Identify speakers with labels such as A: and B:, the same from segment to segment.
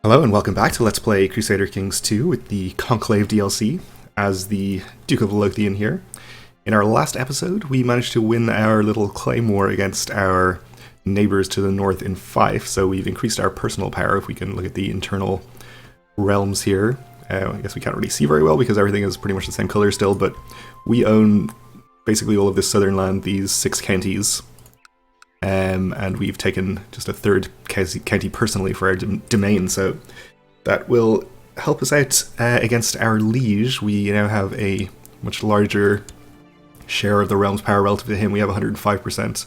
A: Hello and welcome back to Let's Play Crusader Kings 2 with the Conclave DLC as the Duke of Lothian here. In our last episode, we managed to win our little claim war against our neighbours to the north in Fife, so we've increased our personal power. If we can look at the internal realms here, I guess we can't really see very well because everything is pretty much the same colour still, but we own basically all of this southern land, these 6 counties. And we've taken just a third county personally for our domain, so that will help us out against our liege. We now have a much larger share of the realm's power relative to him. We have 105%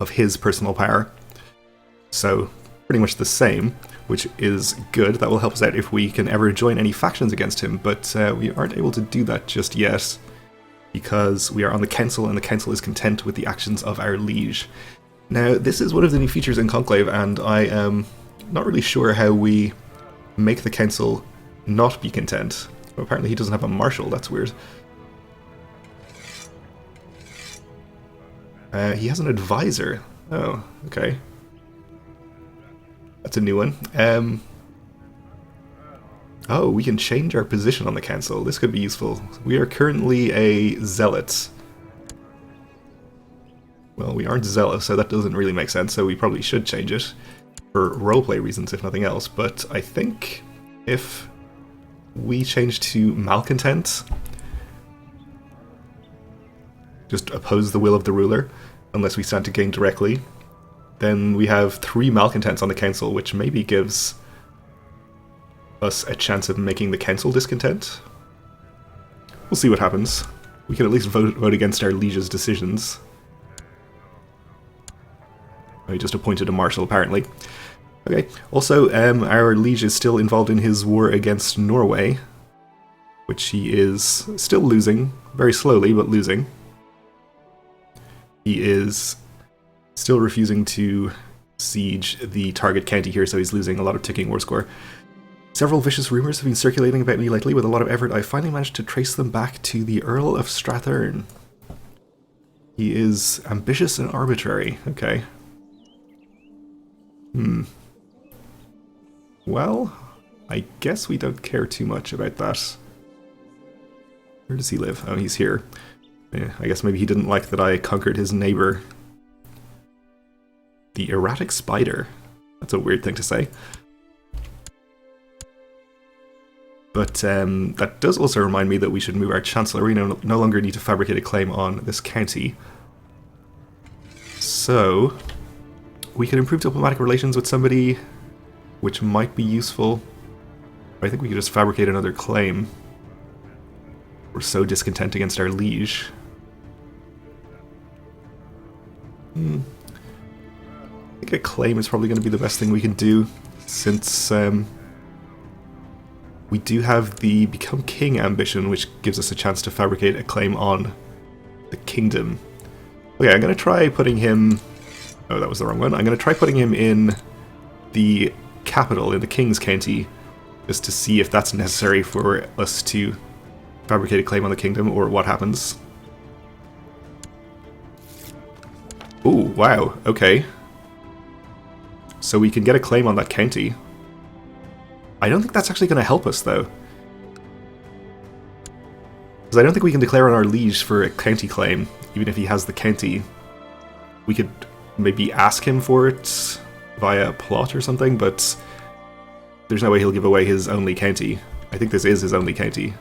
A: of his personal power, so pretty much the same, which is good. That will help us out if we can ever join any factions against him, but we aren't able to do that just yet because we are on the council, and the council is content with the actions of our liege. Now, this is one of the new features in Conclave, and I am not really sure how we make the council not be content. Apparently he doesn't have a marshal, that's weird. He has an advisor. Oh, okay. That's a new one. Oh, we can change our position on the council. This could be useful. We are currently a zealot. Well, we aren't zealous, so that doesn't really make sense, so we probably should change it for roleplay reasons, if nothing else. But I think if we change to malcontent, just oppose the will of the ruler, unless we stand to gain directly, then we have 3 malcontents on the council, which maybe gives us a chance of making the council discontent. We'll see what happens. We can at least vote against our liege's decisions. He just appointed a marshal, apparently. Okay, also, our liege is still involved in his war against Norway, which he is still losing, very slowly, but losing. He is still refusing to siege the target county here, so he's losing a lot of ticking war score. Several vicious rumours have been circulating about me lately. With a lot of effort, I finally managed to trace them back to the Earl of Strathearn. He is ambitious and arbitrary. Okay. Well, I guess we don't care too much about that. Where does he live? Oh, he's here. Yeah, I guess maybe he didn't like that I conquered his neighbour. The erratic spider. That's a weird thing to say. But that does also remind me that we should move our chancellor. We no longer need to fabricate a claim on this county. So we can improve diplomatic relations with somebody, which might be useful. I think we could just fabricate another claim. We're so discontent against our liege. I think a claim is probably going to be the best thing we can do, since we do have the Become King ambition, which gives us a chance to fabricate a claim on the kingdom. Okay, I'm going to try putting him... Oh, that was the wrong one. I'm going to try putting him in the capital, in the King's County, just to see if that's necessary for us to fabricate a claim on the kingdom, or what happens. Ooh, wow, okay. So we can get a claim on that county. I don't think that's actually going to help us, though. Because I don't think we can declare on our liege for a county claim, even if he has the county. We could maybe ask him for it via plot or something, but there's no way he'll give away his only county. I think this is his only county.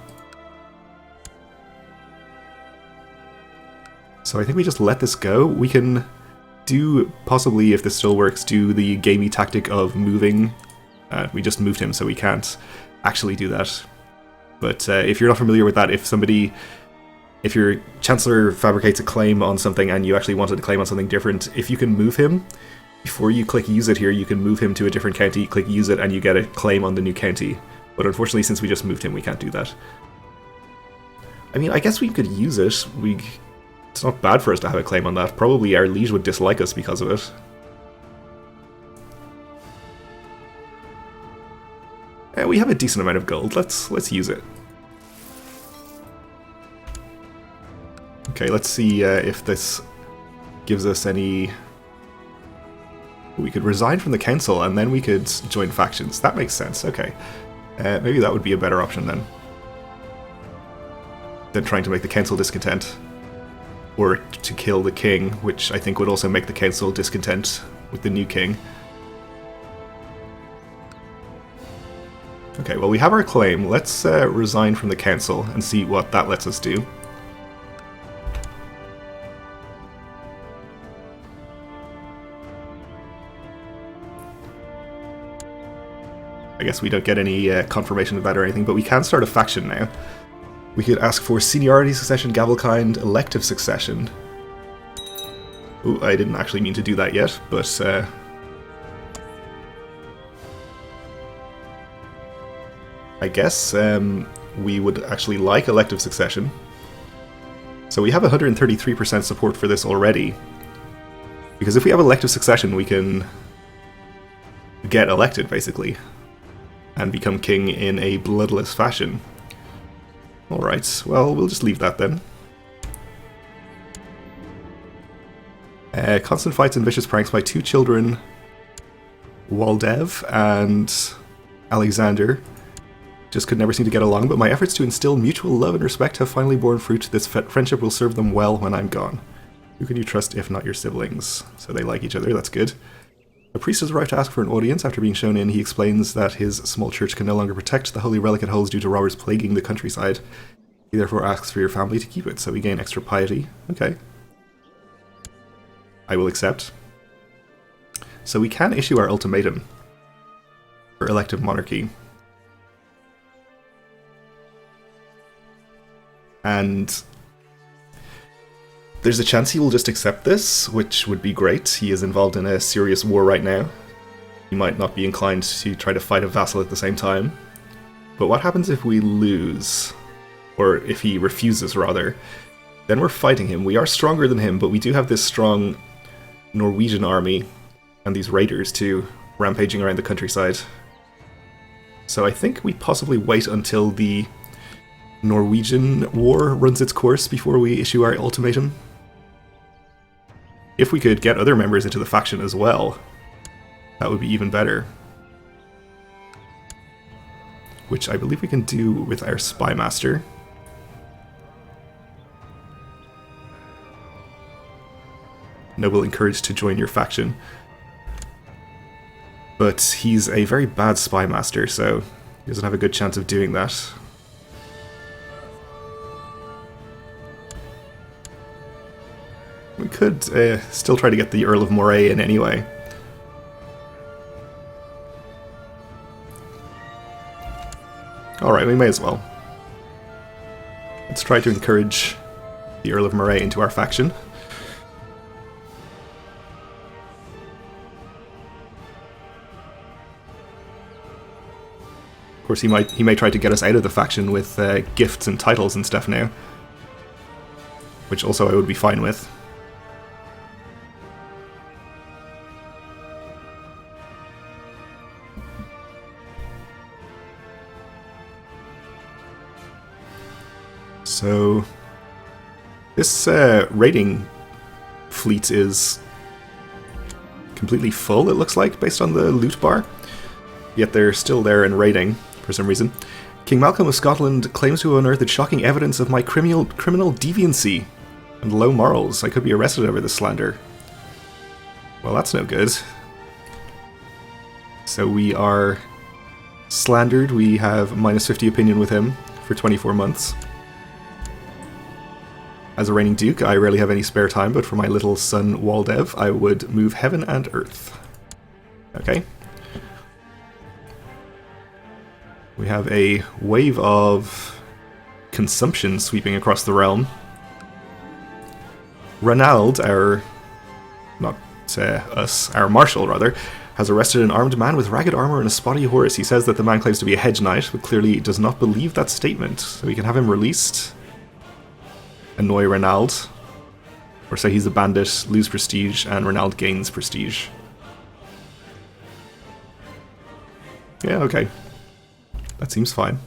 A: So I think we just let this go. We can do, possibly, if this still works, do the gamey tactic of moving. We just moved him, so we can't actually do that. But if you're not familiar with that, if your chancellor fabricates a claim on something and you actually wanted to claim on something different, if you can move him, before you click use it here, you can move him to a different county, click use it, and you get a claim on the new county. But unfortunately, since we just moved him, we can't do that. I mean, I guess we could use it. It's not bad for us to have a claim on that. Probably our liege would dislike us because of it. We have a decent amount of gold. Let's use it. Okay, let's see if this gives us any We could resign from the council and then we could join factions. That makes sense. Okay. Maybe that would be a better option then. Than trying to make the council discontent. Or to kill the king, which I think would also make the council discontent with the new king. Okay, well we have our claim. Let's resign from the council and see what that lets us do. I guess we don't get any confirmation of that or anything, but we can start a faction now. We could ask for seniority succession, gavelkind, elective succession. Ooh, I didn't actually mean to do that yet, but I guess we would actually like elective succession. So we have 133% support for this already. Because if we have elective succession, we can get elected, basically. And become king in a bloodless fashion. Alright, well, we'll just leave that then. Constant fights and vicious pranks by two children, Waldev and Alexander. Just could never seem to get along, but my efforts to instill mutual love and respect have finally borne fruit. This friendship will serve them well when I'm gone. Who can you trust if not your siblings? So they like each other, that's good. A priest has arrived to ask for an audience. After being shown in, he explains that his small church can no longer protect the holy relic it holds due to robbers plaguing the countryside. He therefore asks for your family to keep it, so we gain extra piety. Okay. I will accept. So we can issue our ultimatum for elective monarchy. And there's a chance he will just accept this, which would be great. He is involved in a serious war right now. He might not be inclined to try to fight a vassal at the same time. But what happens if we lose? Or if he refuses, rather. Then we're fighting him. We are stronger than him, but we do have this strong Norwegian army. And these raiders, too, rampaging around the countryside. So I think we possibly wait until the Norwegian war runs its course before we issue our ultimatum. If we could get other members into the faction as well, that would be even better. Which I believe we can do with our spy master. Noble encouraged to join your faction. But he's a very bad spy master, so he doesn't have a good chance of doing that. We could still try to get the Earl of Moray in anyway. Alright, we may as well. Let's try to encourage the Earl of Moray into our faction. Of course, he may try to get us out of the faction with gifts and titles and stuff now. Which also I would be fine with. So, this raiding fleet is completely full, it looks like, based on the loot bar. Yet they're still there and raiding, for some reason. King Malcolm of Scotland claims to have unearthed shocking evidence of my criminal deviancy and low morals. I could be arrested over this slander. Well, that's no good. So we are slandered. We have minus 50 opinion with him for 24 months. As a reigning duke, I rarely have any spare time, but for my little son Waldev, I would move heaven and earth. Okay. We have a wave of consumption sweeping across the realm. Ranald, our marshal, rather, has arrested an armed man with ragged armor and a spotty horse. He says that the man claims to be a hedge knight, but clearly does not believe that statement. So we can have him released. Annoy Ranald. Or say he's a bandit, lose prestige, and Ranald gains prestige. Yeah, okay. That seems fine.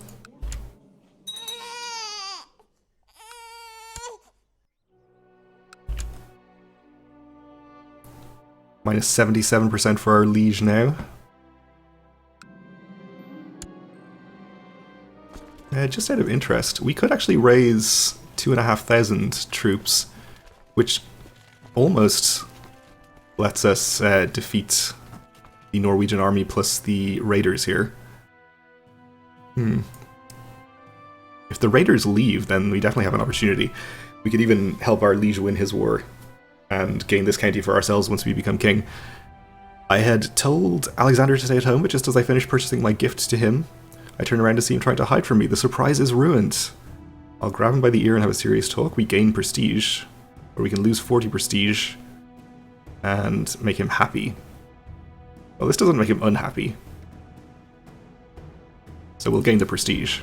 A: Minus 77% for our liege now. Just out of interest, we could actually raise 2,500 troops, which almost lets us defeat the Norwegian army plus the raiders here. If the raiders leave, then we definitely have an opportunity. We could even help our liege win his war and gain this county for ourselves once we become king. I had told Alexander to stay at home, but just as I finished purchasing my gift to him, I turn around to see him trying to hide from me. The surprise is ruined. I'll grab him by the ear and have a serious talk. We gain prestige, or we can lose 40 prestige and make him happy. Well, this doesn't make him unhappy. So we'll gain the prestige.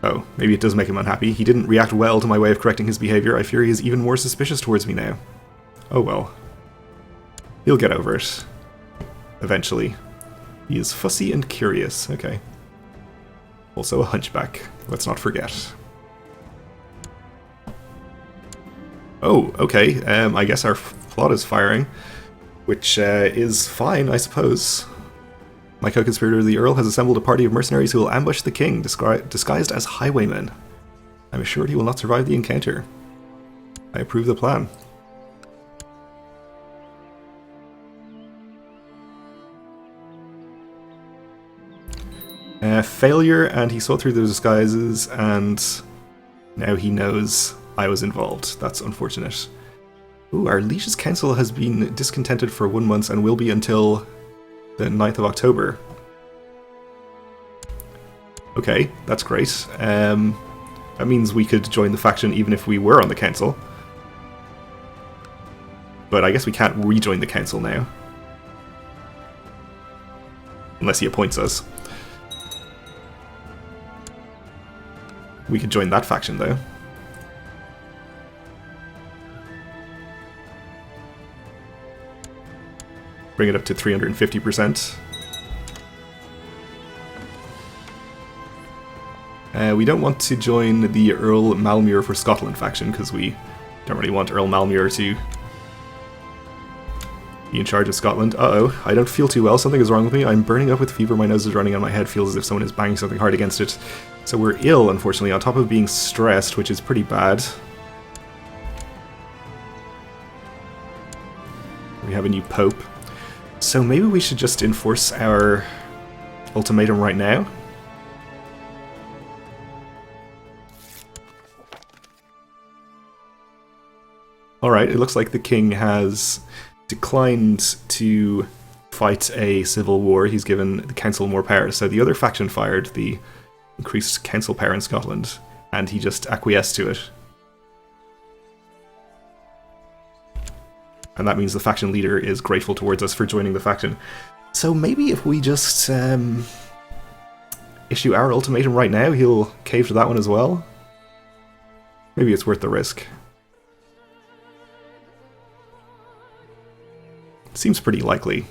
A: Oh, maybe it does make him unhappy. He didn't react well to my way of correcting his behavior. I fear he is even more suspicious towards me now. Oh well. He'll get over it. Eventually. He is fussy and curious. Okay. Also a hunchback. Let's not forget. Oh, okay. I guess our plot is firing. Which is fine, I suppose. My co-conspirator, the Earl, has assembled a party of mercenaries who will ambush the king, disguised as highwaymen. I'm assured he will not survive the encounter. I approve the plan. Failure, and he saw through the disguises, and now he knows I was involved. That's unfortunate. Ooh, our Liege's council has been discontented for 1 month and will be until the 9th of October. Okay, that's great. That means we could join the faction even if we were on the council. But I guess we can't rejoin the council now. Unless he appoints us. We could join that faction, though. Bring it up to 350%. We don't want to join the Earl Malmuir for Scotland faction, because we don't really want Earl Malmuir to be in charge of Scotland. Uh-oh, I don't feel too well. Something is wrong with me. I'm burning up with fever. My nose is running and my head feels as if someone is banging something hard against it. So we're ill, unfortunately, on top of being stressed, which is pretty bad. We have a new pope. So maybe we should just enforce our ultimatum right now. Alright, it looks like the king has declined to fight a civil war. He's given the council more power. So the other faction fired the increased council power in Scotland, and he just acquiesced to it. And that means the faction leader is grateful towards us for joining the faction. So maybe if we just issue our ultimatum right now, he'll cave to that one as well. Maybe it's worth the risk. Seems pretty likely.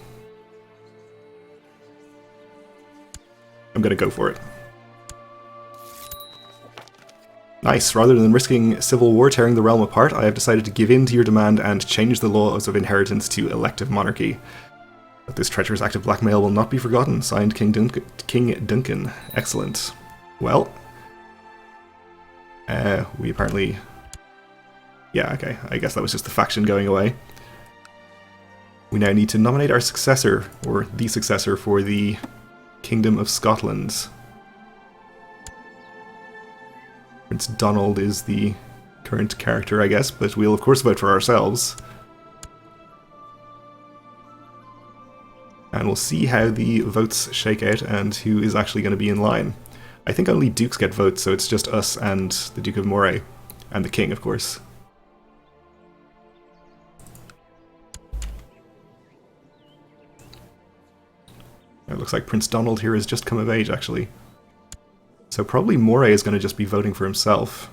A: I'm gonna go for it. Nice. Rather than risking civil war tearing the realm apart, I have decided to give in to your demand and change the laws of inheritance to elective monarchy. But this treacherous act of blackmail will not be forgotten. Signed, King Duncan. Excellent. Well, we apparently... Yeah, okay. I guess that was just the faction going away. We now need to nominate our successor, or the successor, for the Kingdom of Scotland. Prince Donald is the current character, I guess, but we'll of course vote for ourselves. And we'll see how the votes shake out and who is actually going to be in line. I think only dukes get votes, so it's just us and the Duke of Moray. And the king, of course. It looks like Prince Donald here has just come of age, actually. So probably Moray is going to just be voting for himself.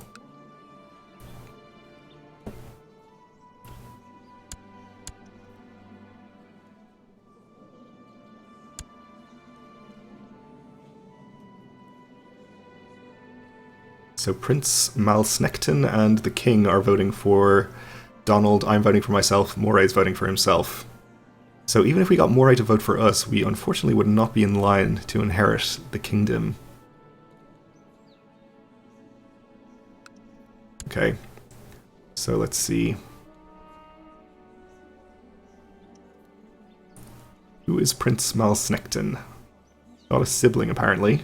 A: So Prince Malsnekton and the King are voting for Donald, I'm voting for myself, Moray's voting for himself. So even if we got Moray to vote for us, we unfortunately would not be in line to inherit the kingdom. Okay, so let's see. Who is Prince Malsnekton? Not a sibling, apparently.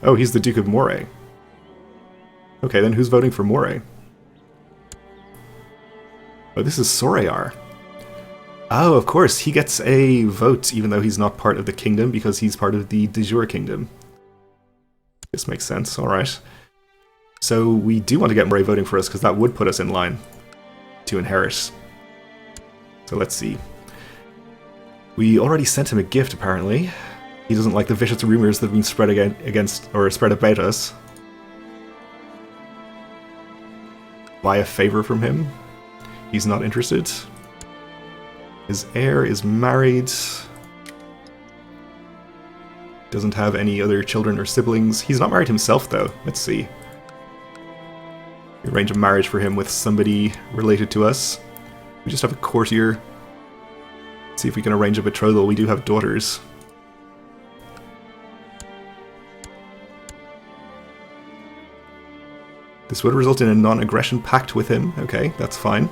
A: Oh, he's the Duke of Moray. Okay, then who's voting for Moray? Oh, this is Sorayar. Oh, of course, he gets a vote even though he's not part of the kingdom because he's part of the de jure kingdom. This makes sense, alright. So we do want to get Moray voting for us because that would put us in line to inherit. So let's see. We already sent him a gift, apparently. He doesn't like the vicious rumors that have been spread spread about us. Buy a favor from him. He's not interested. His heir is married. Doesn't have any other children or siblings. He's not married himself, though. Let's see. We arrange a marriage for him with somebody related to us. We just have a courtier. Let's see if we can arrange a betrothal. We do have daughters. This would result in a non-aggression pact with him. Okay, that's fine.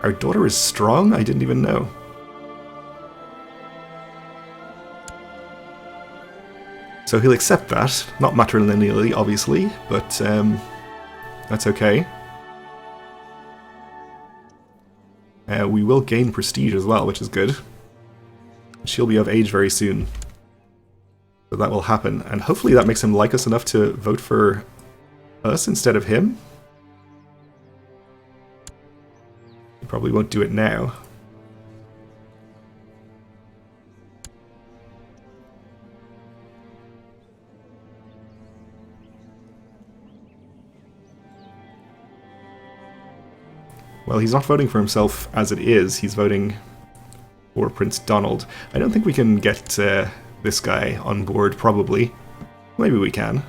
A: Our daughter is strong? I didn't even know. So he'll accept that. Not matrilineally, obviously, but that's okay. We will gain prestige as well, which is good. She'll be of age very soon. So that will happen, and hopefully that makes him like us enough to vote for us instead of him. He probably won't do it now. Well, he's not voting for himself as it is, he's voting for Prince Donald. I don't think we can get this guy on board, probably. Maybe we can.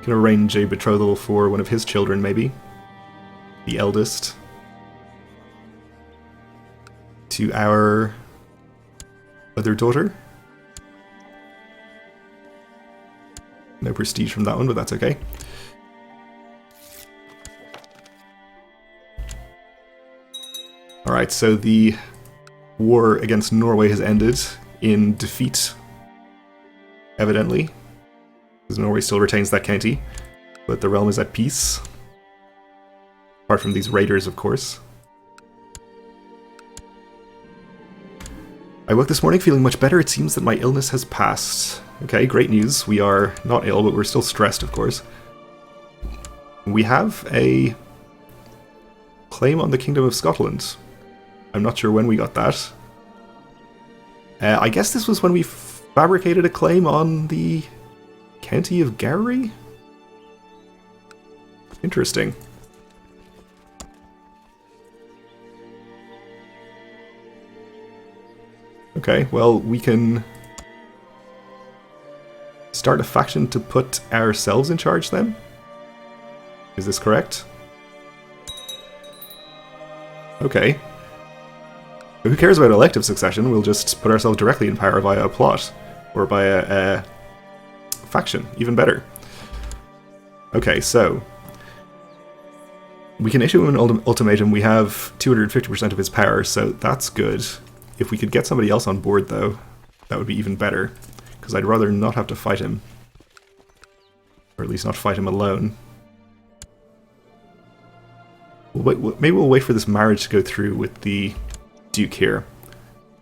A: Can arrange a betrothal for one of his children, maybe. The eldest. To our other daughter. No prestige from that one, but that's okay. Alright, so the war against Norway has ended in defeat, evidently, because Norway still retains that county, but the realm is at peace, apart from these raiders, of course. I woke this morning feeling much better. It seems that my illness has passed. Okay, great news. We are not ill, but we're still stressed, of course. We have a claim on the Kingdom of Scotland. I'm not sure when we got that. I guess this was when we fabricated a claim on the County of Gowrie? Interesting. Okay, well, we can start a faction to put ourselves in charge then? Is this correct? Okay. Who cares about elective succession? We'll just put ourselves directly in power via a plot. Or by a faction. Even better. Okay, so we can issue him an ultimatum. We have 250% of his power, so that's good. If we could get somebody else on board, though, that would be even better. Because I'd rather not have to fight him. Or at least not fight him alone. Maybe we'll wait for this marriage to go through with the Duke here,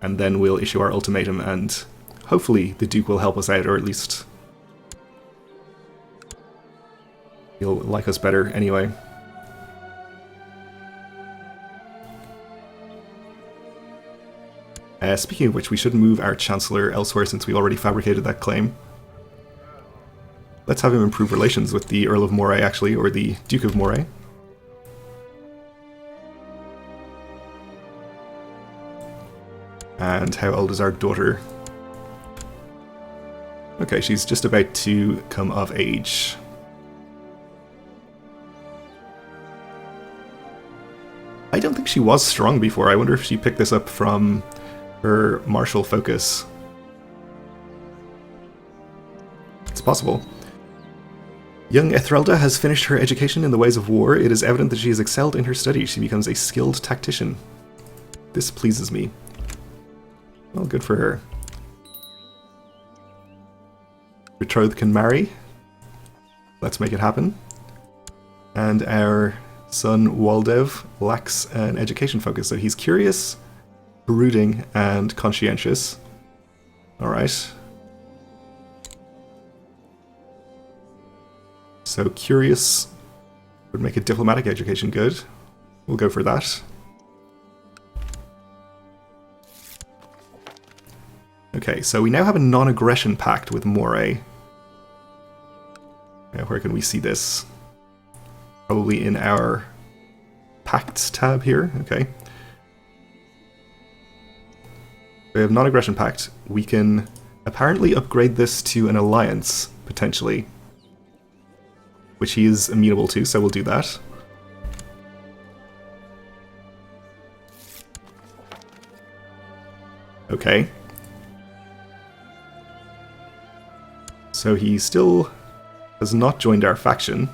A: and then we'll issue our ultimatum, and hopefully the Duke will help us out, or at least he'll like us better anyway. Speaking of which, we should move our Chancellor elsewhere since we already fabricated that claim. Let's have him improve relations with the Earl of Moray, actually, or the Duke of Moray. And how old is our daughter? Okay, she's just about to come of age. I don't think she was strong before. I wonder if she picked this up from her martial focus. It's possible. Young Ethrelda has finished her education in the ways of war. It is evident that she has excelled in her studies. She becomes a skilled tactician. This pleases me. Well, good for her. Betrothed can marry. Let's make it happen. And our son Waldev lacks an education focus, so he's curious, brooding, and conscientious. Alright. So curious would make a diplomatic education good. We'll go for that. Okay, so we now have a non-aggression pact with Moray. Now, where can we see this? Probably in our Pacts tab here. Okay. We have non-aggression pact. We can apparently upgrade this to an alliance, potentially. Which he is amenable to, so we'll do that. Okay. So he still has not joined our faction.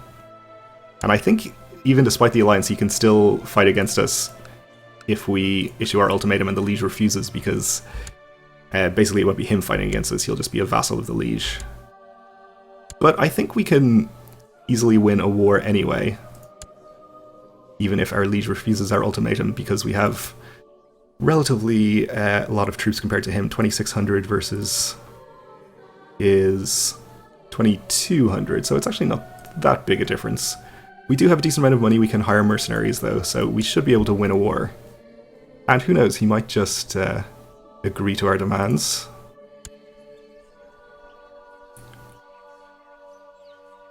A: And I think, even despite the alliance, he can still fight against us if we issue our ultimatum and the liege refuses, because basically it won't be him fighting against us, he'll just be a vassal of the liege. But I think we can easily win a war anyway, even if our liege refuses our ultimatum, because we have relatively a lot of troops compared to him. 2,600 versus is 2,200, so it's actually not that big a difference. We do have a decent amount of money. We can hire mercenaries though, so we should be able to win a war. And who knows, he might just agree to our demands.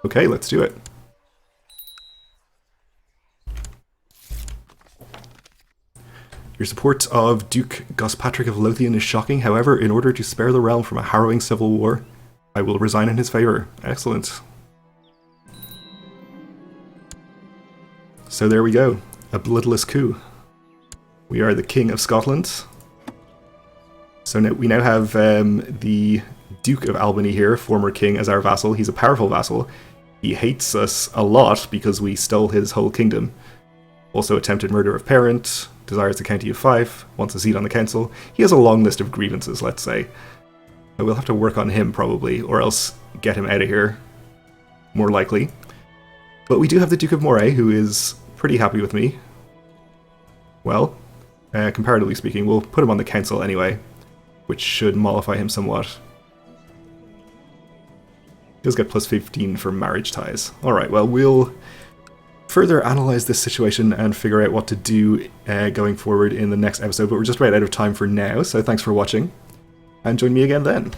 A: Okay, let's do it. Your support of Duke Gospatrick of Lothian is shocking. However, in order to spare the realm from a harrowing civil war, I will resign in his favour. Excellent. So there we go. A bloodless coup. We are the King of Scotland. So now, we now have the Duke of Albany here, former king, as our vassal. He's a powerful vassal. He hates us a lot because we stole his whole kingdom. Also attempted murder of parent, desires the county of Fife, wants a seat on the council. He has a long list of grievances, let's say. We'll have to work on him probably, or else get him out of here. More likely. But we do have the Duke of Moray, who is pretty happy with me. Well, comparatively speaking, we'll put him on the council anyway, which should mollify him somewhat. He does get plus 15 for marriage ties. Alright, well, we'll further analyze this situation and figure out what to do going forward in the next episode, but we're just about out of time for now, so thanks for watching, and join me again then.